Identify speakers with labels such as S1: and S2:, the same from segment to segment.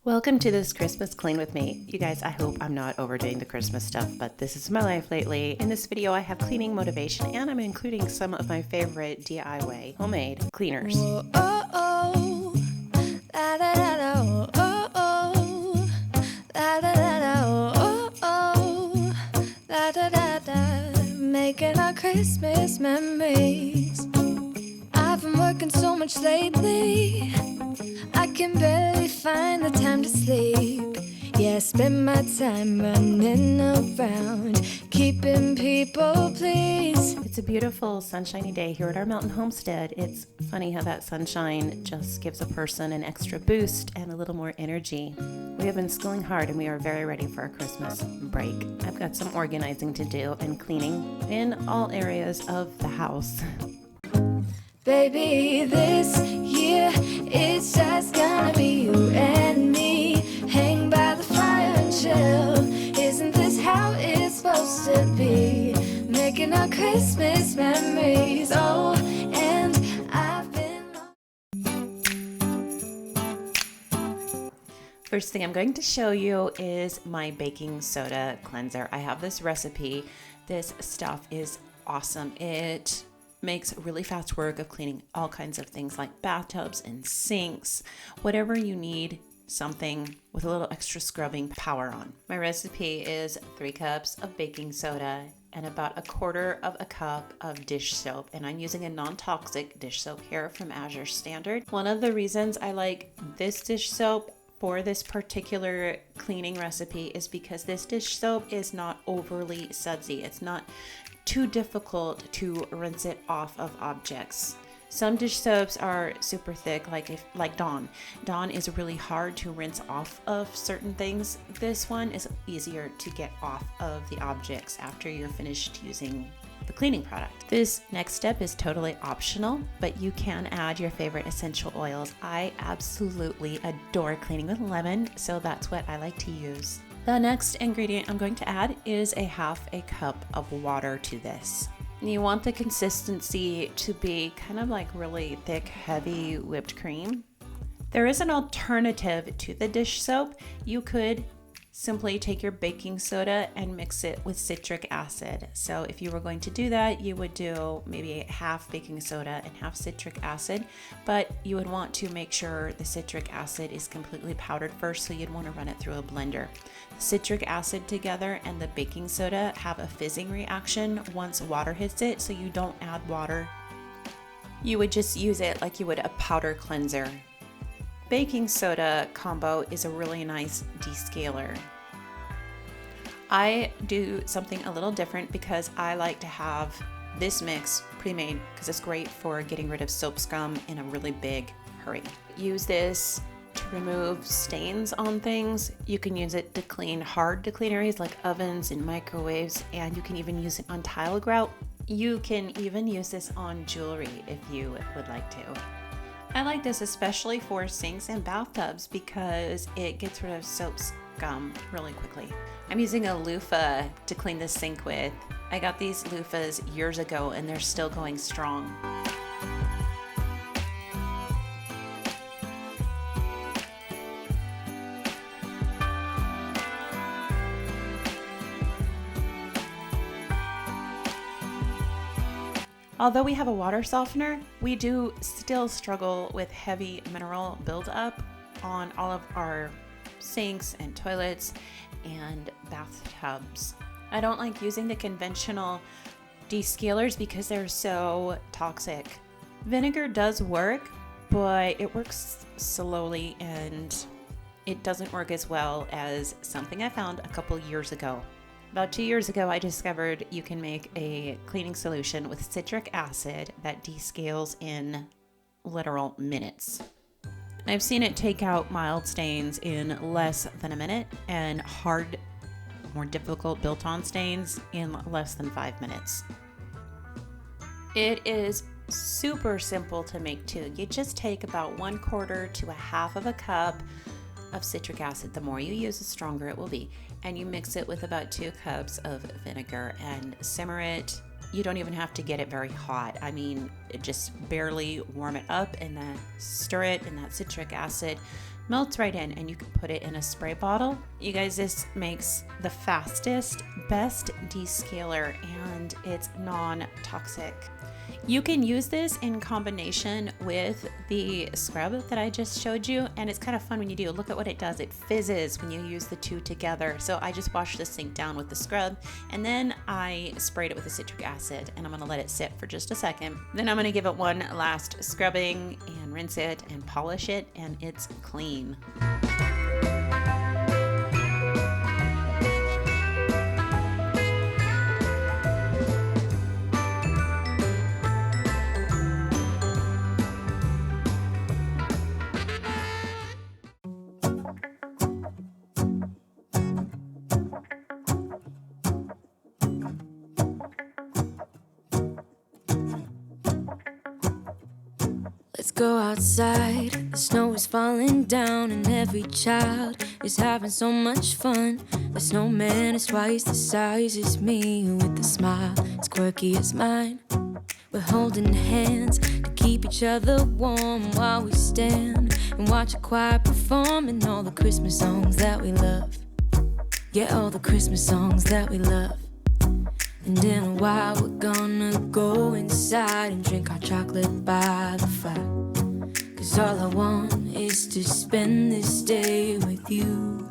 S1: Welcome to this Christmas clean with me. You guys, I hope I'm not overdoing the Christmas stuff, but this is my life lately. In this video, I have cleaning motivation and I'm including some of my favorite DIY homemade cleaners.
S2: Whoa, oh, oh. Da, da, da, da, oh, oh. Da, da, da, da, oh, oh. Da, da, da, da. Making our Christmas memories. I've been working so much lately, I can barely find the time to sleep. Yeah, I spend my time running around, keeping people pleased.
S1: It's a beautiful sunshiny day here at our mountain homestead. It's funny how that sunshine just gives a person an extra boost and a little more energy. We have been schooling hard and we are very ready for our Christmas break. I've got some organizing to do and cleaning in all areas of the house.
S2: Baby, this year it's just gonna be you and me. Hang by the fire and chill. Isn't this how it's supposed to be? Making our Christmas memories. Oh, and I've been...
S1: First thing I'm going to show you is my baking soda cleanser. I have this recipe. This stuff is awesome. It makes really fast work of cleaning all kinds of things like bathtubs and sinks, whatever you need something with a little extra scrubbing power on. My recipe is 3 cups of baking soda and about 1/4 of a cup of dish soap, and I'm using a non-toxic dish soap here from Azure Standard. One of the reasons I like this dish soap for this particular cleaning recipe is because this dish soap is not overly sudsy. It's not too difficult to rinse it off of objects. Some dish soaps are super thick, like Dawn. Dawn is really hard to rinse off of certain things. This one is easier to get off of the objects after you're finished using the cleaning product. This next step is totally optional, but you can add your favorite essential oils. I absolutely adore cleaning with lemon, so that's what I like to use. The next ingredient I'm going to add is 1/2 cup of water to this. You want the consistency to be kind of like really thick, heavy whipped cream. There is an alternative to the dish soap. You could simply take your baking soda and mix it with citric acid. So if you were going to do that, you would do maybe 1/2 baking soda and 1/2 citric acid, but you would want to make sure the citric acid is completely powdered first, so you'd want to run it through a blender. The citric acid together and the baking soda have a fizzing reaction once water hits it, so you don't add water. You would just use it like you would a powder cleanser. Baking soda combo is a really nice descaler. I do something a little different because I like to have this mix pre-made because it's great for getting rid of soap scum in a really big hurry. Use this to remove stains on things. You can use it to clean hard to clean areas like ovens and microwaves, and you can even use it on tile grout. You can even use this on jewelry if you would like to. I like this especially for sinks and bathtubs because it gets rid of soap scum really quickly. I'm using a loofah to clean the sink with. I got these loofahs years ago and they're still going strong. Although we have a water softener, we do still struggle with heavy mineral buildup on all of our sinks and toilets and bathtubs. I don't like using the conventional descalers because they're so toxic. Vinegar does work, but it works slowly and it doesn't work as well as something I found a couple years ago. About 2 years ago, I discovered you can make a cleaning solution with citric acid that descales in literal minutes. I've seen it take out mild stains in less than a minute and hard, more difficult built-on stains in less than 5 minutes. It is super simple to make too. You just take about 1/4 to 1/2 cup of citric acid. The more you use, the stronger it will be. And you mix it with about 2 cups of vinegar and simmer it. You don't even have to get it very hot. I mean, just barely warm it up and then stir it, and that citric acid melts right in, and you can put it in a spray bottle. You guys, this makes the fastest, best descaler, and it's non-toxic. You can use this in combination with the scrub that I just showed you, and it's kind of fun when you do. Look at what it does. It fizzes when you use the two together. So I just washed the sink down with the scrub, and then I sprayed it with the citric acid, and I'm going to let it sit for just a second. Then I'm going to give it one last scrubbing and rinse it and polish it, and it's clean.
S2: Let's go outside, the snow is falling down and every child is having so much fun. The snowman is twice the size as me, with a smile as quirky as mine. We're holding hands to keep each other warm while we stand and watch a choir performing all the Christmas songs that we love. Yeah, all the Christmas songs that we love. And in a while we're gonna go inside and drink our chocolate by the fire. 'Cause all I want is to spend this day with you.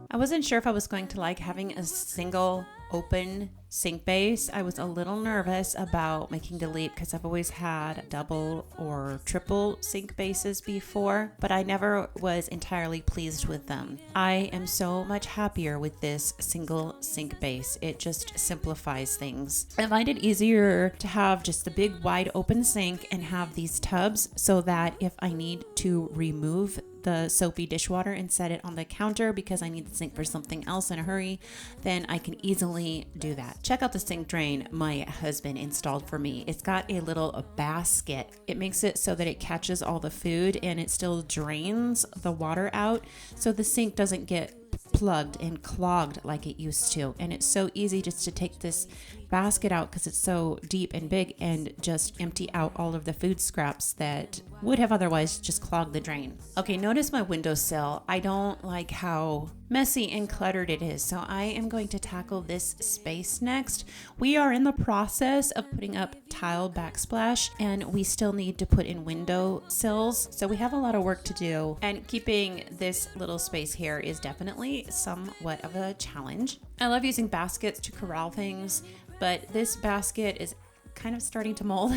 S1: I wasn't sure if I was going to like having a single open sink base. I was a little nervous about making the leap because I've always had double or triple sink bases before, but I never was entirely pleased with them. I am so much happier with this single sink base. It just simplifies things. I find it easier to have just a big wide open sink and have these tubs so that if I need to remove the soapy dishwater and set it on the counter because I need the sink for something else in a hurry, then I can easily do that. Check out the sink drain my husband installed for me. It's got a little basket. It makes it so that it catches all the food and it still drains the water out, so the sink doesn't get plugged and clogged like it used to. And it's so easy just to take this basket out because it's so deep and big and just empty out all of the food scraps that would have otherwise just clogged the drain. Okay, notice my windowsill. I don't like how messy and cluttered it is, so I am going to tackle this space next. We are in the process of putting up tile backsplash, and we still need to put in window sills, so we have a lot of work to do, and keeping this little space here is definitely somewhat of a challenge. I love using baskets to corral things, but this basket is kind of starting to mold.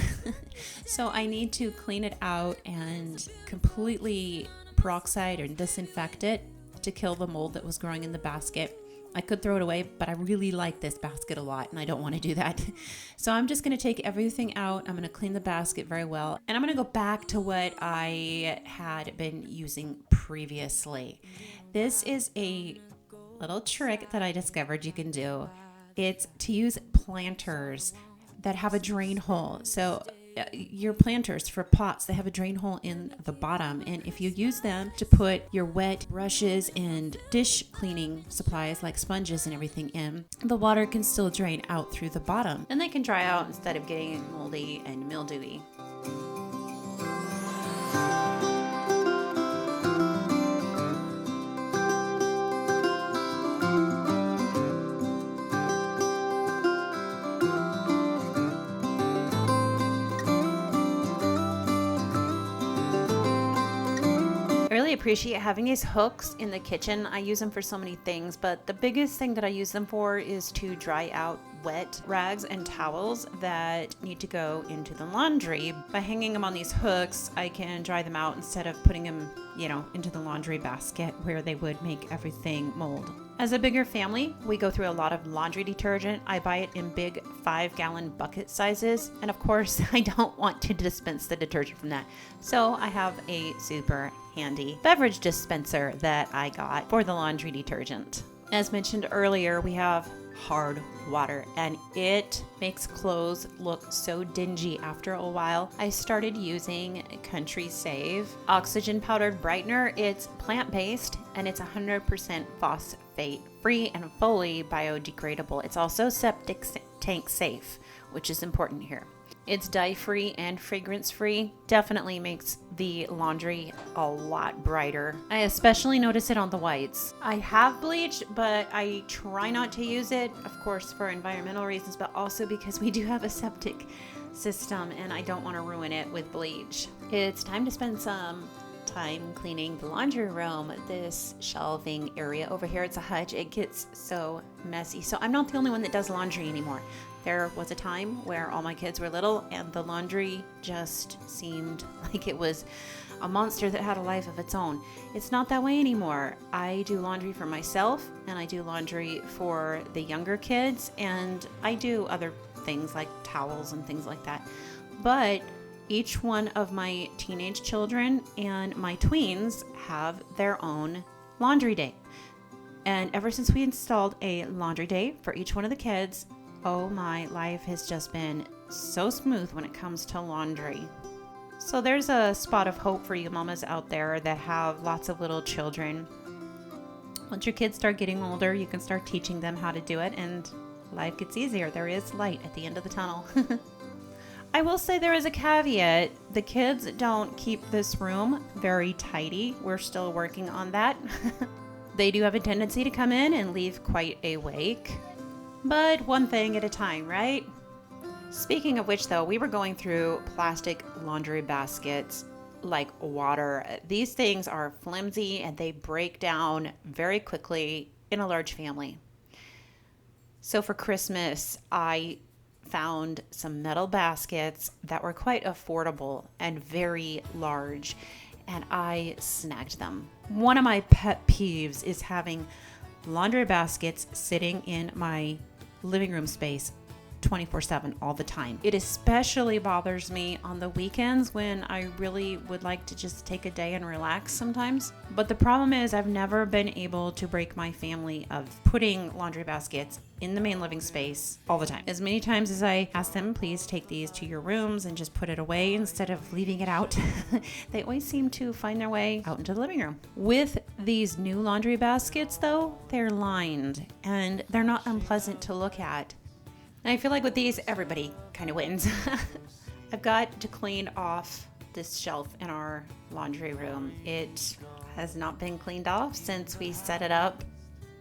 S1: So I need to clean it out and completely peroxide and disinfect it to kill the mold that was growing in the basket. I could throw it away, but I really like this basket a lot and I don't want to do that. So I'm just going to take everything out. I'm going to clean the basket very well, and I'm going to go back to what I had been using previously. This is a little trick that I discovered you can do. It's to use planters that have a drain hole. So your planters for pots, they have a drain hole in the bottom, and if you use them to put your wet brushes and dish cleaning supplies like sponges and everything in, the water can still drain out through the bottom and they can dry out instead of getting moldy and mildewy. Appreciate having these hooks in the kitchen. I use them for so many things, but the biggest thing that I use them for is to dry out wet rags and towels that need to go into the laundry. By hanging them on these hooks, I can dry them out instead of putting them, into the laundry basket where they would make everything mold. As a bigger family, we go through a lot of laundry detergent. I buy it in big 5-gallon bucket sizes. And of course, I don't want to dispense the detergent from that. So I have a super handy beverage dispenser that I got for the laundry detergent. As mentioned earlier, we have hard water and it makes clothes look so dingy after a while. I started using Country Save oxygen powdered brightener. It's plant-based and it's 100% phosphate free and fully biodegradable. It's also septic tank safe, which is important here. It's dye-free and fragrance-free. Definitely makes the laundry a lot brighter. I especially notice it on the whites. I have bleach, but I try not to use it, of course, for environmental reasons, but also because we do have a septic system and I don't want to ruin it with bleach. It's time to spend some time cleaning the laundry room. This shelving area over here, it's a hutch. It gets so messy. So I'm not the only one that does laundry anymore. There was a time where all my kids were little and the laundry just seemed like it was a monster that had a life of its own. It's not that way anymore. I do laundry for myself and I do laundry for the younger kids, and I do other things like towels and things like that. But each one of my teenage children and my tweens have their own laundry day. And ever since we installed a laundry day for each one of the kids, oh, my life has just been so smooth when it comes to laundry. So there's a spot of hope for you mamas out there that have lots of little children. Once your kids start getting older, you can start teaching them how to do it and life gets easier. There is light at the end of the tunnel. I will say there is a caveat. The kids don't keep this room very tidy. We're still working on that. They do have a tendency to come in and leave quite a wake. But one thing at a time, right? Speaking of which, though, we were going through plastic laundry baskets like water. These things are flimsy and they break down very quickly in a large family. So for Christmas, I found some metal baskets that were quite affordable and very large, and I snagged them. One of my pet peeves is having laundry baskets sitting in my living room space 24/7 all the time. It especially bothers me on the weekends when I really would like to just take a day and relax sometimes. But the problem is I've never been able to break my family of putting laundry baskets in the main living space all the time. As many times as I ask them, please take these to your rooms and just put it away instead of leaving it out, they always seem to find their way out into the living room. With these new laundry baskets though, they're lined and they're not unpleasant to look at. And I feel like with these, everybody kind of wins. I've got to clean off this shelf in our laundry room. It has not been cleaned off since we set it up,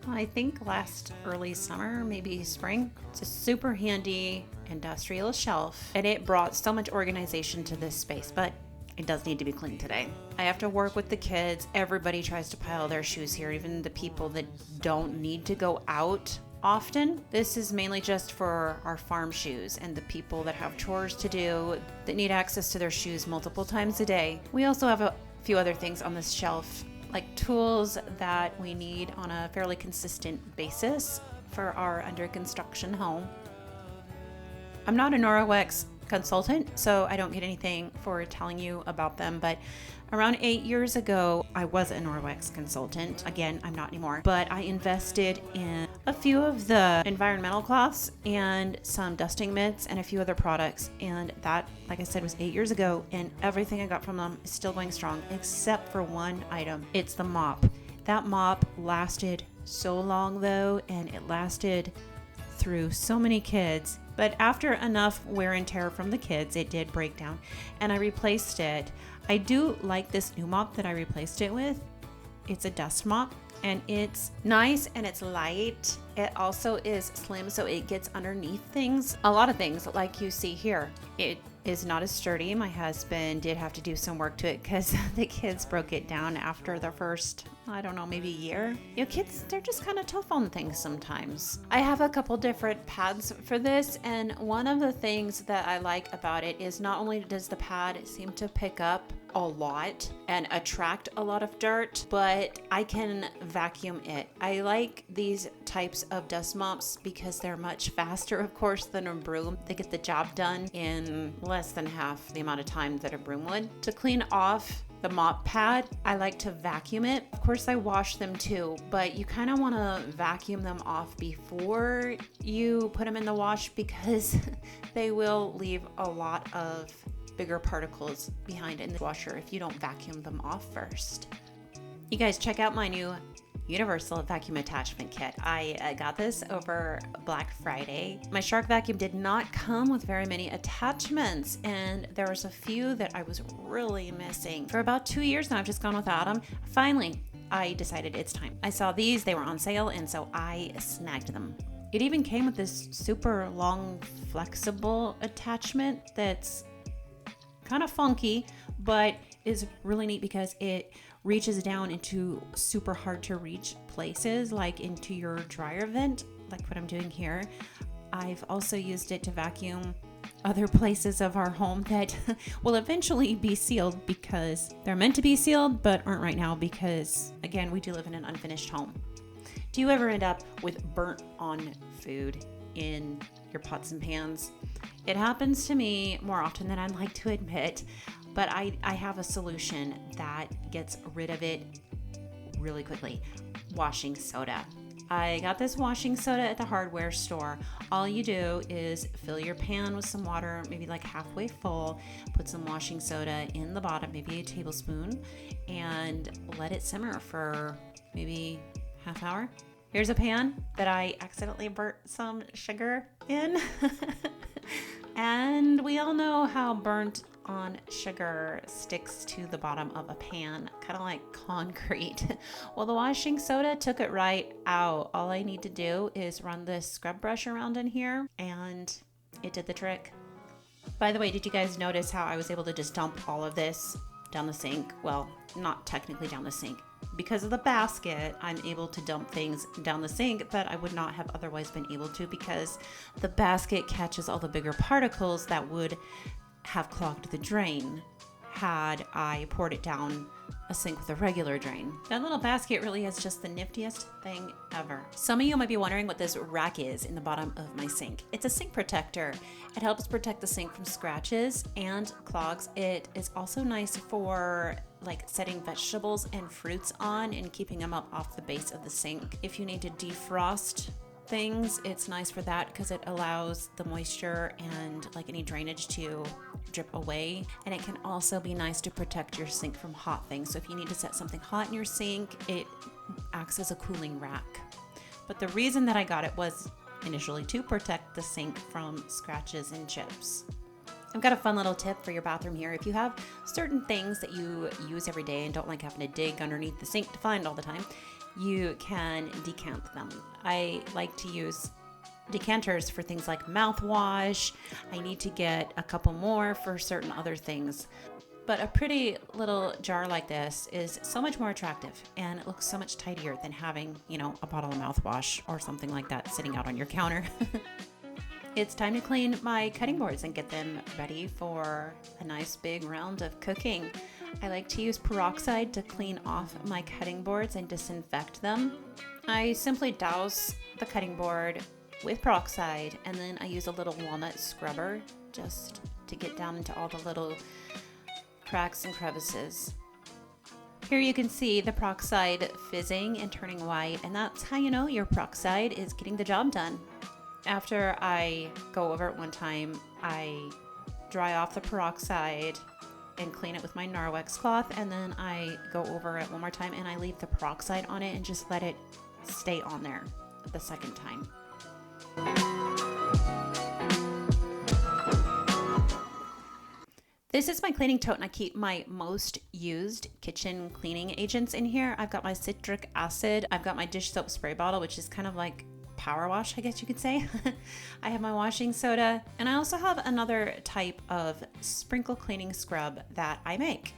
S1: I think last early summer, maybe spring. It's a super handy industrial shelf and it brought so much organization to this space, but it does need to be cleaned today. I have to work with the kids. Everybody tries to pile their shoes here, even the people that don't need to go out often. This is mainly just for our farm shoes and the people that have chores to do that need access to their shoes multiple times a day. We also have a few other things on this shelf, like tools that we need on a fairly consistent basis for our under construction home. I'm not a Norwex consultant, so I don't get anything for telling you about them, but around 8 years ago, I was a Norwex consultant. Again, I'm not anymore, but I invested in a few of the environmental cloths and some dusting mitts and a few other products. And that, like I said, was 8 years ago, and everything I got from them is still going strong, except for one item. It's the mop. That mop lasted so long though, and it lasted through so many kids. But after enough wear and tear from the kids, it did break down and I replaced it. I do like this new mop that I replaced it with. It's a dust mop and it's nice and it's light. It also is slim, so it gets underneath things. A lot of things like you see here. It is not as sturdy. My husband did have to do some work to it because the kids broke it down after the first, I don't know, maybe year. You know, kids, they're just kind of tough on things sometimes. I have a couple different pads for this, and one of the things that I like about it is not only does the pad seem to pick up a lot and attract a lot of dirt, but I can vacuum it. I like these types of dust mops because they're much faster, of course, than a broom. They get the job done in less than half the amount of time that a broom would. To clean off the mop pad, I like to vacuum it. Of course, I wash them too, but you kind of want to vacuum them off before you put them in the wash because they will leave a lot of bigger particles behind in the washer if you don't vacuum them off first. You guys check out my new universal vacuum attachment kit. I got this over Black Friday. My Shark vacuum did not come with very many attachments, and there was a few that I was really missing. For about 2 years now, I've just gone without them. Finally, I decided it's time. I saw these, they were on sale, and so I snagged them. It even came with this super long, flexible attachment that's kind of funky, but is really neat because it reaches down into super hard to reach places, like into your dryer vent, like what I'm doing here. I've also used it to vacuum other places of our home that will eventually be sealed because they're meant to be sealed, but aren't right now because, again, we do live in an unfinished home. Do you ever end up with burnt on food in your pots and pans? It happens to me more often than I'd like to admit, but I have a solution that gets rid of it really quickly. Washing soda. I got this washing soda at the hardware store. All you do is fill your pan with some water, maybe like halfway full, put some washing soda in the bottom, maybe a tablespoon, and let it simmer for maybe half hour. Here's a pan that I accidentally burnt some sugar in. And we all know how burnt on sugar sticks to the bottom of a pan, kind of like concrete. Well, the washing soda took it right out. All I need to do is run this scrub brush around in here, and it did the trick. By the way, did you guys notice how I was able to just dump all of this down the sink? Well, not technically down the sink. Because of the basket, I'm able to dump things down the sink that I would not have otherwise been able to because the basket catches all the bigger particles that would have clogged the drain had I poured it down a sink with a regular drain. That little basket really is just the niftiest thing ever. Some of you might be wondering what this rack is in the bottom of my sink. It's a sink protector. It helps protect the sink from scratches and clogs. It is also nice for like setting vegetables and fruits on and keeping them up off the base of the sink. If you need to defrost things, it's nice for that because it allows the moisture and like any drainage to drip away. And it can also be nice to protect your sink from hot things. So if you need to set something hot in your sink, it acts as a cooling rack. But the reason that I got it was initially to protect the sink from scratches and chips. I've got a fun little tip for your bathroom here. If you have certain things that you use every day and don't like having to dig underneath the sink to find all the time, you can decant them. I like to use decanters for things like mouthwash. I need to get a couple more for certain other things. But a pretty little jar like this is so much more attractive and it looks so much tidier than having, a bottle of mouthwash or something like that sitting out on your counter. It's time to clean my cutting boards and get them ready for a nice big round of cooking. I like to use peroxide to clean off my cutting boards and disinfect them. I simply douse the cutting board with peroxide and then I use a little walnut scrubber just to get down into all the little cracks and crevices. Here you can see the peroxide fizzing and turning white, and that's how you know your peroxide is getting the job done. After I go over it one time, I dry off the peroxide and clean it with my Narwex cloth, and then I go over it one more time and I leave the peroxide on it and just let it stay on there the second time. This is my cleaning tote and I keep my most used kitchen cleaning agents in here. I've got my Citric Acid. I've got my dish soap spray bottle, which is kind of like power wash, I guess you could say. I have my washing soda, and I also have another type of sprinkle cleaning scrub that I make.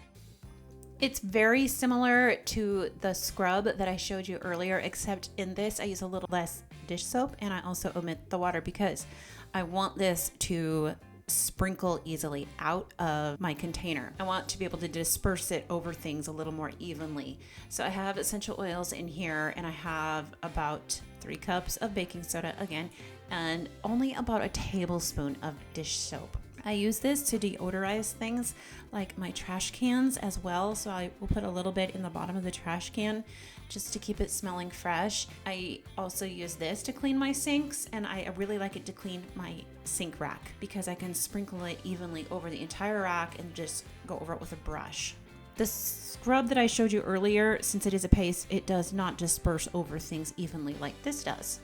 S1: It's very similar to the scrub that I showed you earlier, except in this I use a little less dish soap and I also omit the water because I want this to sprinkle easily out of my container. I want to be able to disperse it over things a little more evenly. So I have essential oils in here and I have about 3 cups of baking soda again and only about a tablespoon of dish soap. I use this to deodorize things like my trash cans as well. So I will put a little bit in the bottom of the trash can just to keep it smelling fresh. I also use this to clean my sinks, and I really like it to clean my sink rack because I can sprinkle it evenly over the entire rack and just go over it with a brush. The scrub that I showed you earlier, since it is a paste, it does not disperse over things evenly like this does.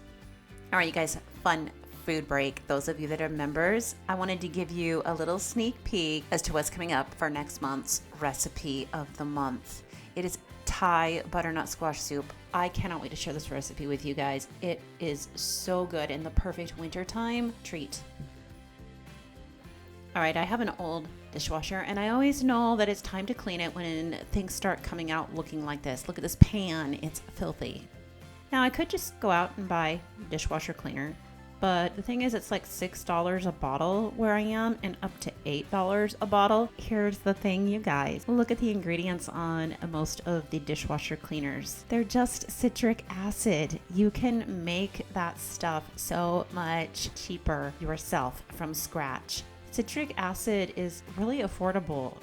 S1: All right, you guys, fun food break. Those of you that are members, I wanted to give you a little sneak peek as to what's coming up for next month's recipe of the month. It is Thai butternut squash soup. I cannot wait to share this recipe with you guys. It is so good and the perfect wintertime treat. All right, I have an old dishwasher and I always know that it's time to clean it when things start coming out looking like this. Look at this pan, it's filthy. Now I could just go out and buy dishwasher cleaner, but the thing is it's like $6 a bottle where I am and up to $8 a bottle. Here's the thing, you guys. Look at the ingredients on most of the dishwasher cleaners. They're just citric acid. You can make that stuff so much cheaper yourself from scratch. Citric acid is really affordable.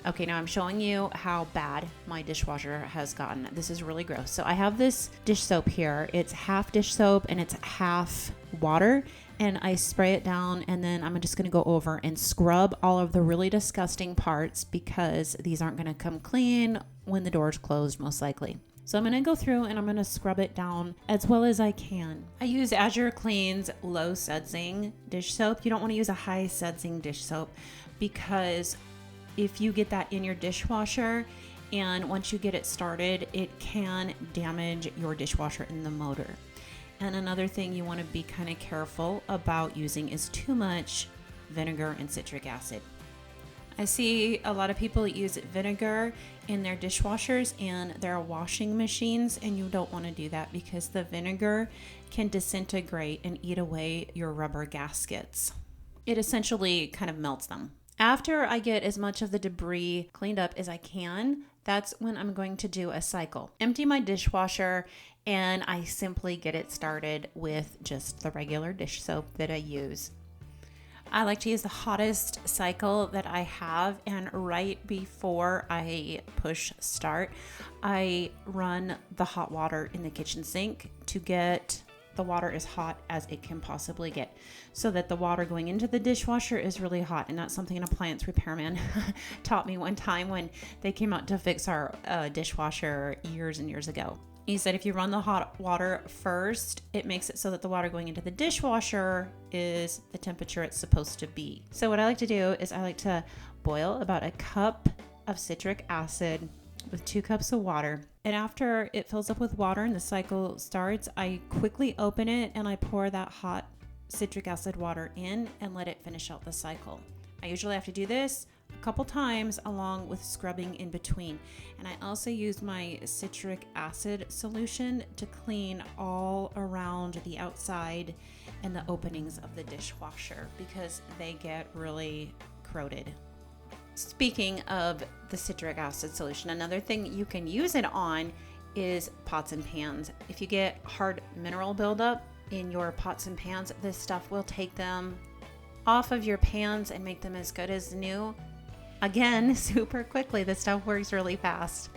S1: Okay, now I'm showing you how bad my dishwasher has gotten. This is really gross. So I have this dish soap here. It's half dish soap and it's half water. And I spray it down and then I'm just gonna go over and scrub all of the really disgusting parts because these aren't gonna come clean when the door's closed, most likely. So I'm gonna go through and I'm gonna scrub it down as well as I can. I use Azure Clean's low sudsing dish soap. You don't wanna use a high sudsing dish soap because if you get that in your dishwasher and once you get it started, it can damage your dishwasher in the motor. And another thing you wanna be kind of careful about using is too much vinegar and citric acid. I see a lot of people use vinegar in their dishwashers and their washing machines, and you don't want to do that because the vinegar can disintegrate and eat away your rubber gaskets. It essentially kind of melts them. After I get as much of the debris cleaned up as I can, that's when I'm going to do a cycle. Empty my dishwasher and I simply get it started with just the regular dish soap that I use. I like to use the hottest cycle that I have, and right before I push start, I run the hot water in the kitchen sink to get the water as hot as it can possibly get so that the water going into the dishwasher is really hot. And that's something an appliance repairman taught me one time when they came out to fix our dishwasher years and years ago. He said if you run the hot water first, it makes it so that the water going into the dishwasher is the temperature it's supposed to be. So what I like to do is I like to boil about a cup of citric acid with 2 cups of water. And after it fills up with water and the cycle starts, I quickly open it and I pour that hot citric acid water in and let it finish out the cycle. I usually have to do this a couple times along with scrubbing in between. And I also use my citric acid solution to clean all around the outside and the openings of the dishwasher because they get really corroded. Speaking of the citric acid solution, another thing you can use it on is pots and pans. If you get hard mineral buildup in your pots and pans, this stuff will take them off of your pans and make them as good as new. Again, super quickly. This stuff works really fast.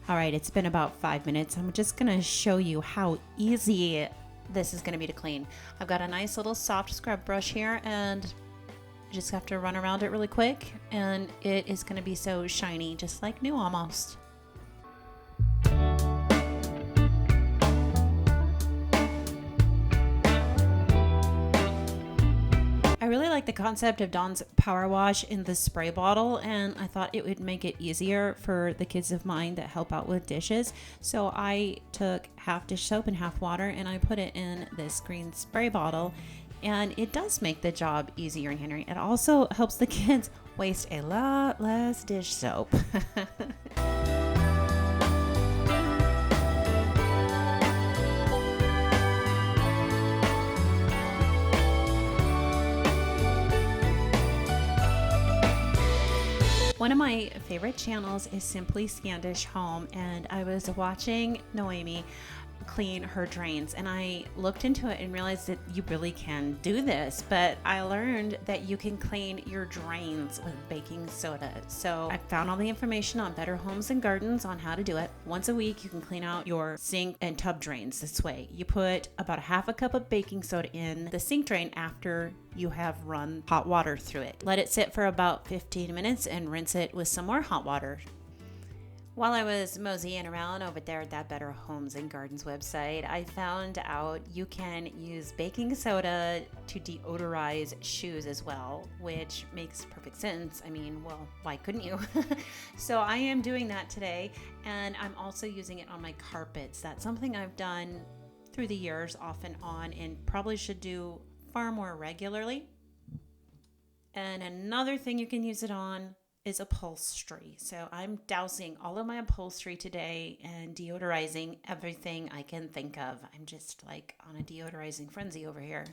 S1: All right, it's been about 5 minutes. I'm just gonna show you how easy this is gonna be to clean. I've got a nice little soft scrub brush here and you just have to run around it really quick and it is gonna be so shiny, just like new almost. I really like the concept of Dawn's Power Wash in the spray bottle, and I thought it would make it easier for the kids of mine that help out with dishes. So I took half dish soap and half water and I put it in this green spray bottle, and it does make the job easier, Henry. It also helps the kids waste a lot less dish soap. One of my favorite channels is Simply Scandish Home, and I was watching Noemi clean her drains, and I looked into it and realized that you really can do this, but I learned that you can clean your drains with baking soda. So I found all the information on Better Homes and Gardens on how to do it. Once a week you can clean out your sink and tub drains this way. You put about a half a cup of baking soda in the sink drain after you have run hot water through it. Let it sit for about 15 minutes and rinse it with some more hot water. While I was moseying around over there at that Better Homes and Gardens website, I found out you can use baking soda to deodorize shoes as well, which makes perfect sense. I mean, well, why couldn't you? So I am doing that today, and I'm also using it on my carpets. That's something I've done through the years off and on, and probably should do far more regularly. And another thing you can use it on is upholstery. So I'm dousing all of my upholstery today and deodorizing everything I can think of. I'm just like on a deodorizing frenzy over here.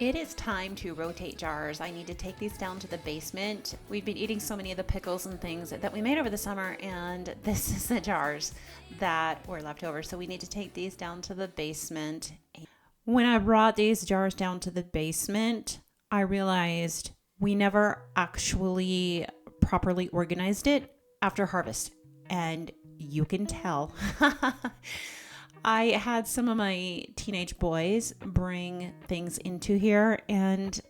S1: It is time to rotate jars. I need to take these down to the basement. We've been eating so many of the pickles and things that we made over the summer, and this is the jars that were left over. So we need to take these down to the basement. When I brought these jars down to the basement, I realized we never actually properly organized it after harvest. And you can tell. I had some of my teenage boys bring things into here, and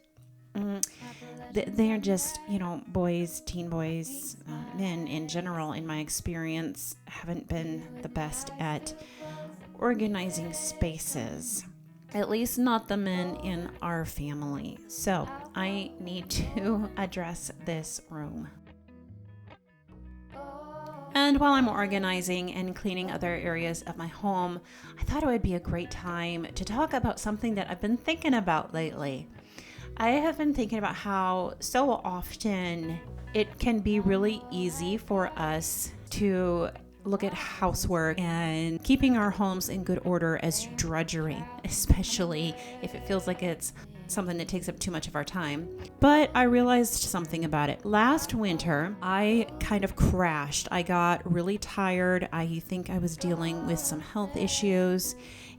S1: they're just, boys, teen boys, men in general, in my experience, haven't been the best at organizing spaces. At least not the men in our family. So I need to address this room. And while I'm organizing and cleaning other areas of my home, I thought it would be a great time to talk about something that I've been thinking about lately. I have been thinking about how so often it can be really easy for us to look at housework and keeping our homes in good order as drudgery, especially if it feels like it's something that takes up too much of our time. But I realized something about it. Last winter, I kind of crashed. I got really tired. I think I was dealing with some health issues,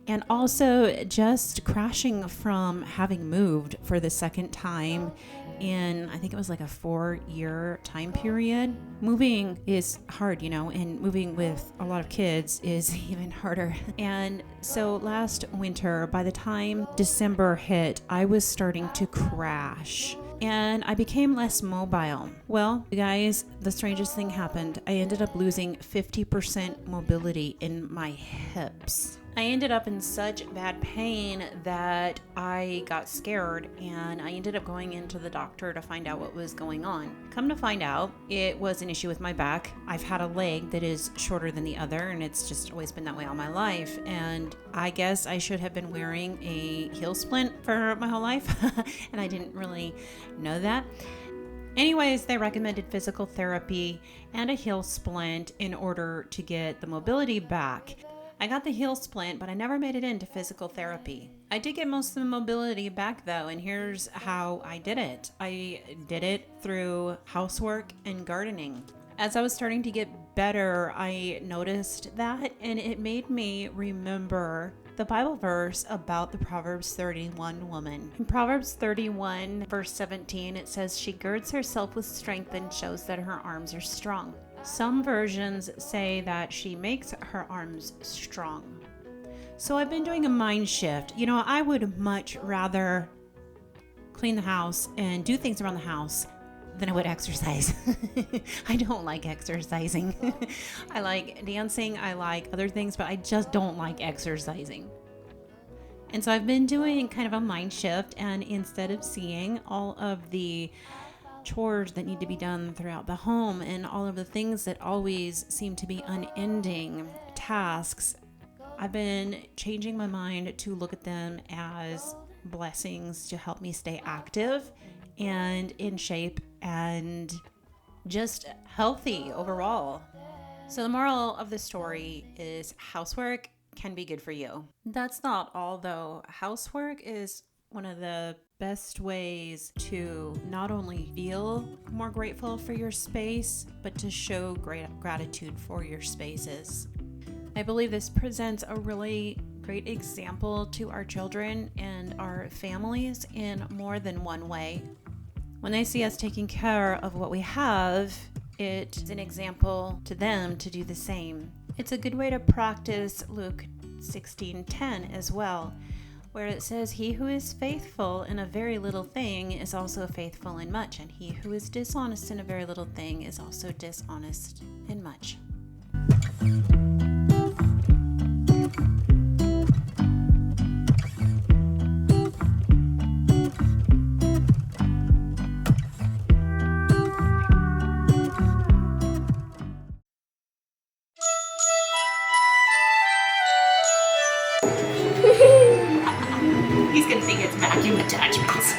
S1: and also just crashing from having moved for the second time in, I think it was like a 4-year time period. Moving is hard, and moving with a lot of kids is even harder. And so last winter, by the time December hit, I was starting to crash and I became less mobile. Well, you guys, the strangest thing happened. I ended up losing 50% mobility in my hips. I ended up in such bad pain that I got scared, and I ended up going into the doctor to find out what was going on. Come to find out, it was an issue with my back. I've had a leg that is shorter than the other, and it's just always been that way all my life. And I guess I should have been wearing a heel splint for my whole life, and I didn't really know that. Anyways, they recommended physical therapy and a heel splint in order to get the mobility back. I got the heel splint, but I never made it into physical therapy. I did get most of the mobility back though, and here's how I did it. I did it through housework and gardening. As I was starting to get better, I noticed that, and it made me remember the Bible verse about the Proverbs 31 woman. In Proverbs 31, verse 17, it says, "She girds herself with strength and shows that her arms are strong." Some versions say that she makes her arms strong. So I've been doing a mind shift. You know, I would much rather clean the house and do things around the house than I would exercise. I don't like exercising. I like dancing, I like other things, but I just don't like exercising. And so I've been doing kind of a mind shift, and instead of seeing all of the chores that need to be done throughout the home and all of the things that always seem to be unending tasks, I've been changing my mind to look at them as blessings to help me stay active and in shape and just healthy overall. So the moral of the story is housework can be good for you. That's not all though. Housework is one of the best ways to not only feel more grateful for your space, but to show great gratitude for your spaces. I believe this presents a really great example to our children and our families in more than one way. When they see us taking care of what we have, it's an example to them to do the same. It's a good way to practice Luke 16:10 as well, where it says, "He who is faithful in a very little thing is also faithful in much, and he who is dishonest in a very little thing is also dishonest in much." He's gonna think it's vacuum attachments.